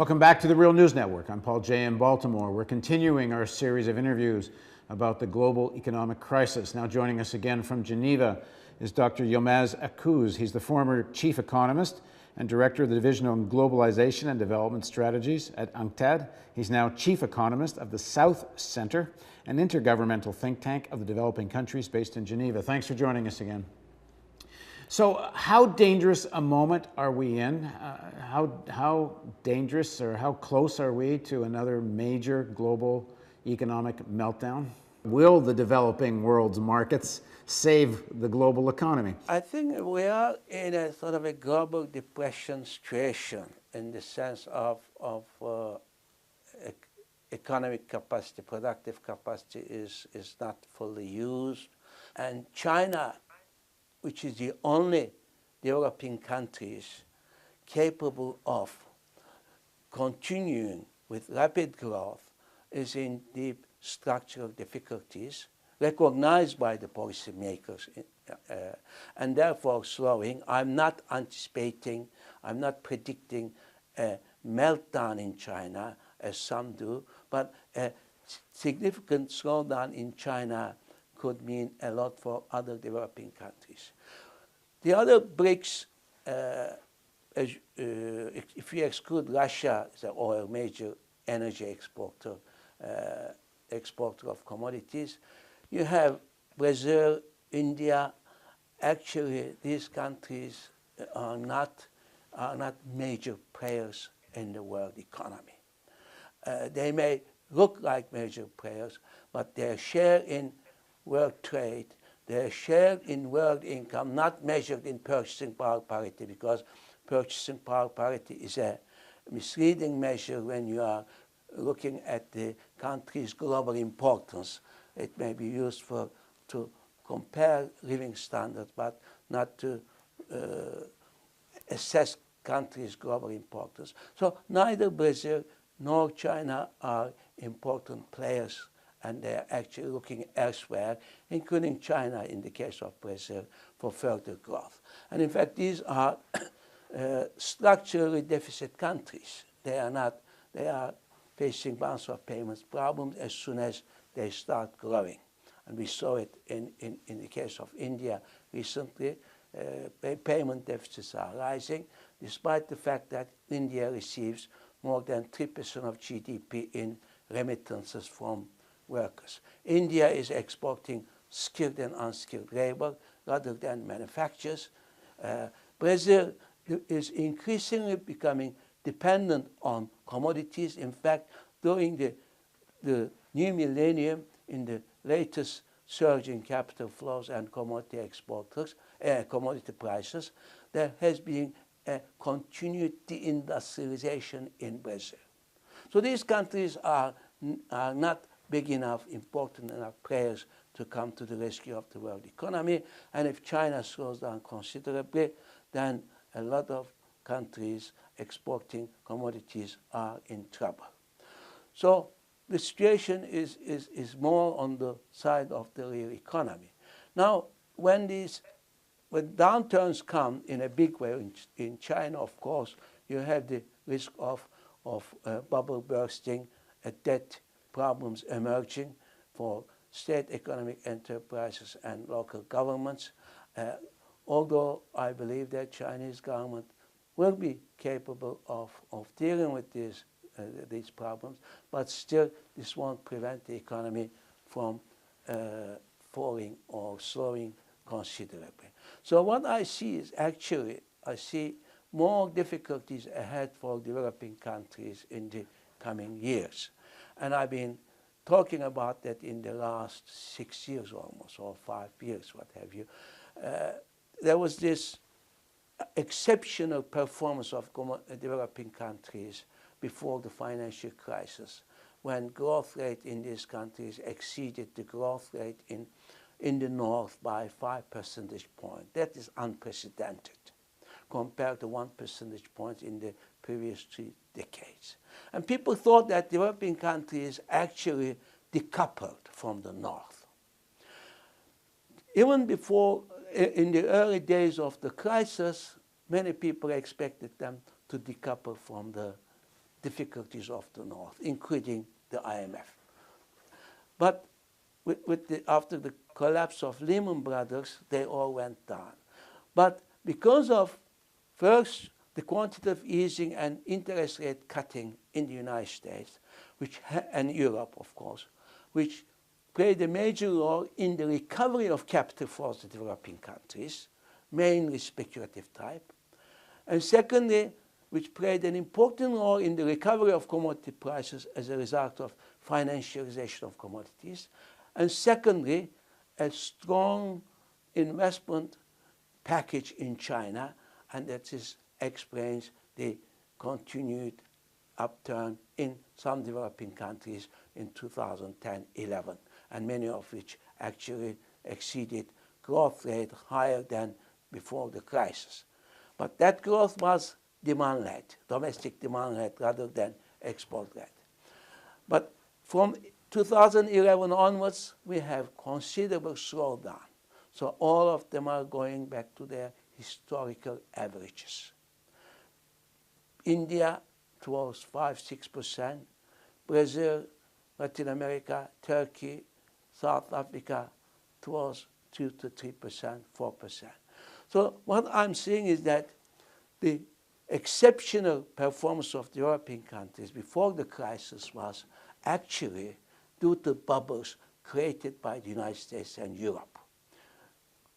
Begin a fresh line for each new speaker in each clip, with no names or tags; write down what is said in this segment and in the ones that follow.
Welcome back to the Real News Network. I'm Paul Jay in Baltimore. We're continuing our series of interviews about the global economic crisis. Now joining us again from Geneva is Dr. Yilmaz Akuz. He's the former chief economist and director of the Division on Globalization and Development Strategies at UNCTAD. He's now chief economist of the South Center, an intergovernmental think tank of the developing countries based in Geneva. Thanks for joining us again. So how dangerous a moment are we in? How dangerous or how close are we to another major global economic meltdown? Will the developing world's markets save the global economy?
I think we are in a sort of a global depression situation in the sense of economic capacity, productive capacity is not fully used. And China, which is the only developing countries capable of continuing with rapid growth, is in deep structural difficulties recognized by the policymakers and therefore slowing. I'm not anticipating, I'm not predicting a meltdown in China as some do, but a significant slowdown in China could mean a lot for other developing countries. The other BRICS, if you exclude Russia, the oil major energy exporter of commodities, you have Brazil, India. Actually, these countries are not major players in the world economy. They may look like major players, but their share in world trade, their share in world income, not measured in purchasing power parity, because purchasing power parity is a misleading measure when you are looking at the country's global importance. It may be used to compare living standards, but not to assess countries' global importance. So neither Brazil nor China are important players, and they're actually looking elsewhere, including China in the case of Brazil, for further growth. And in fact, these are structurally deficit countries. They are facing balance of payments problems as soon as they start growing. And we saw it in the case of India recently. Payment deficits are rising, despite the fact that India receives more than 3% of GDP in remittances from workers. India is exporting skilled and unskilled labor rather than manufacturers. Brazil is increasingly becoming dependent on commodities. In fact, during the new millennium, in the latest surge in capital flows and commodity prices, there has been a continued deindustrialization in Brazil. So these countries are not big enough, important enough players to come to the rescue of the world economy. And if China slows down considerably, then a lot of countries exporting commodities are in trouble. So the situation is more on the side of the real economy. Now, when downturns come in a big way in China, of course, you have the risk of bubble bursting, debt problems emerging for state economic enterprises and local governments. Although I believe that Chinese government will be capable of dealing with these problems, but still this won't prevent the economy from falling or slowing considerably. So what I see is actually, I see more difficulties ahead for developing countries in the coming years. And I've been talking about that in the last 6 years almost, or 5 years, what have you. There was this exceptional performance of developing countries before the financial crisis, when growth rate in these countries exceeded the growth rate in the North by 5 percentage points. That is unprecedented compared to 1 percentage point in the previous 3 decades. And people thought that developing countries actually decoupled from the North. Even before, in the early days of the crisis, many people expected them to decouple from the difficulties of the North, including the IMF. But after the collapse of Lehman Brothers, they all went down. But because of, first, the quantitative easing and interest rate cutting in the United States, and Europe, of course, which played a major role in the recovery of capital flows to developing countries, mainly speculative type. And secondly, which played an important role in the recovery of commodity prices as a result of financialization of commodities. And secondly, a strong investment package in China, and that explains the continued upturn in some developing countries in 2010-11, and many of which actually exceeded growth rate higher than before the crisis. But that growth was demand-led, domestic demand-led rather than export-led. But from 2011 onwards, we have considerable slowdown. So all of them are going back to their historical averages. India towards 5–6%, Brazil, Latin America, Turkey, South Africa towards 2–3%, 4%. So what I'm saying is that the exceptional performance of the European countries before the crisis was actually due to bubbles created by the United States and Europe.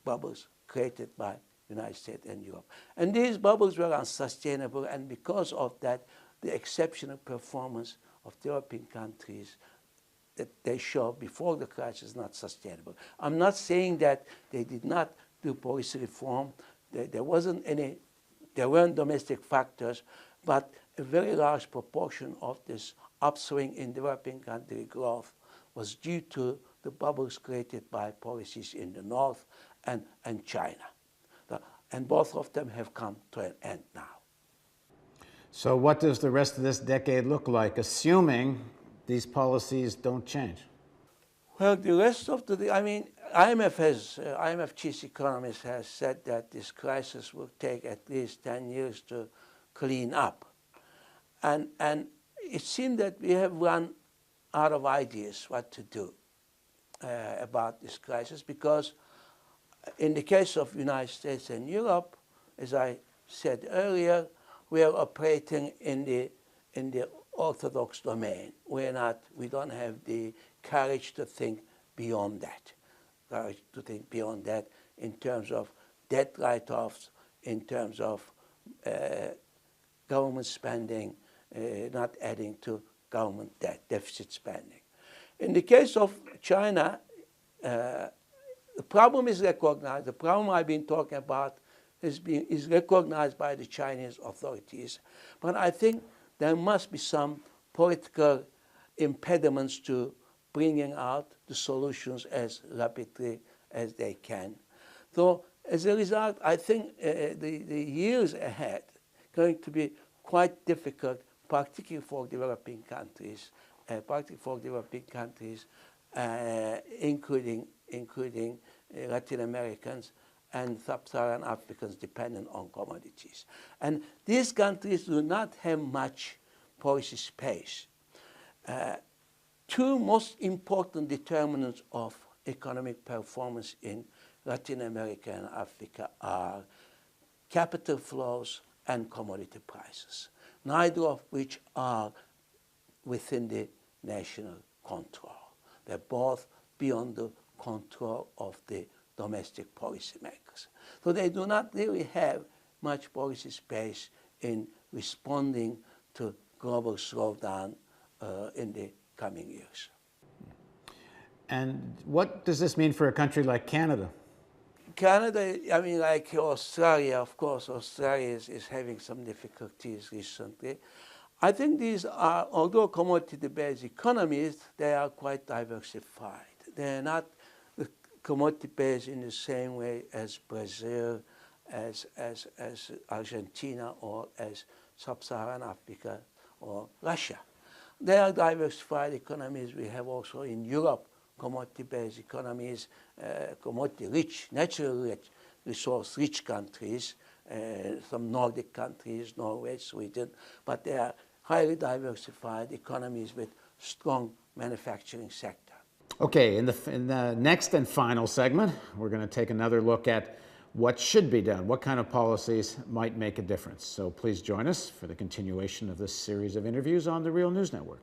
Bubbles created by the United States and Europe. And these bubbles were unsustainable, and because of that, the exceptional performance of the European countries that they showed before the crisis is not sustainable. I'm not saying that they did not do policy reform. There weren't domestic factors, but a very large proportion of this upswing in developing country growth was due to the bubbles created by policies in the North and China. And both of them have come to an end now.
So what does the rest of this decade look like, assuming these policies don't change?
Well, the rest of IMF chief economist has said that this crisis will take at least 10 years to clean up. And it seems that we have run out of ideas what to do about this crisis, because in the case of the United States and Europe, as I said earlier, we are operating in the orthodox domain. We don't have the courage to think beyond that, in terms of debt write-offs, in terms of government spending, not adding to government debt, deficit spending. In the case of China, the problem is recognized. The problem I've been talking about is recognized by the Chinese authorities. But I think there must be some political impediments to bringing out the solutions as rapidly as they can. So as a result, I think the years ahead are going to be quite difficult, particularly for developing countries, including Latin Americans and sub-Saharan Africans dependent on commodities. And these countries do not have much policy space. Two most important determinants of economic performance in Latin America and Africa are capital flows and commodity prices, neither of which are within the national control. They're both beyond the control of the domestic policymakers. So they do not really have much policy space in responding to global slowdown in the coming years.
And what does this mean for a country like Canada?
Canada, like Australia, of course, Australia is having some difficulties recently. I think these are, although commodity-based economies, they are quite diversified. They're not commodity-based in the same way as Brazil, as Argentina, or as sub-Saharan Africa or Russia. They are diversified economies. We have also in Europe commodity-based economies, commodity-rich, natural resource-rich countries, some Nordic countries, Norway, Sweden, but they are highly diversified economies with strong manufacturing sector.
Okay, in the next and final segment, we're going to take another look at what should be done, what kind of policies might make a difference. So please join us for the continuation of this series of interviews on the Real News Network.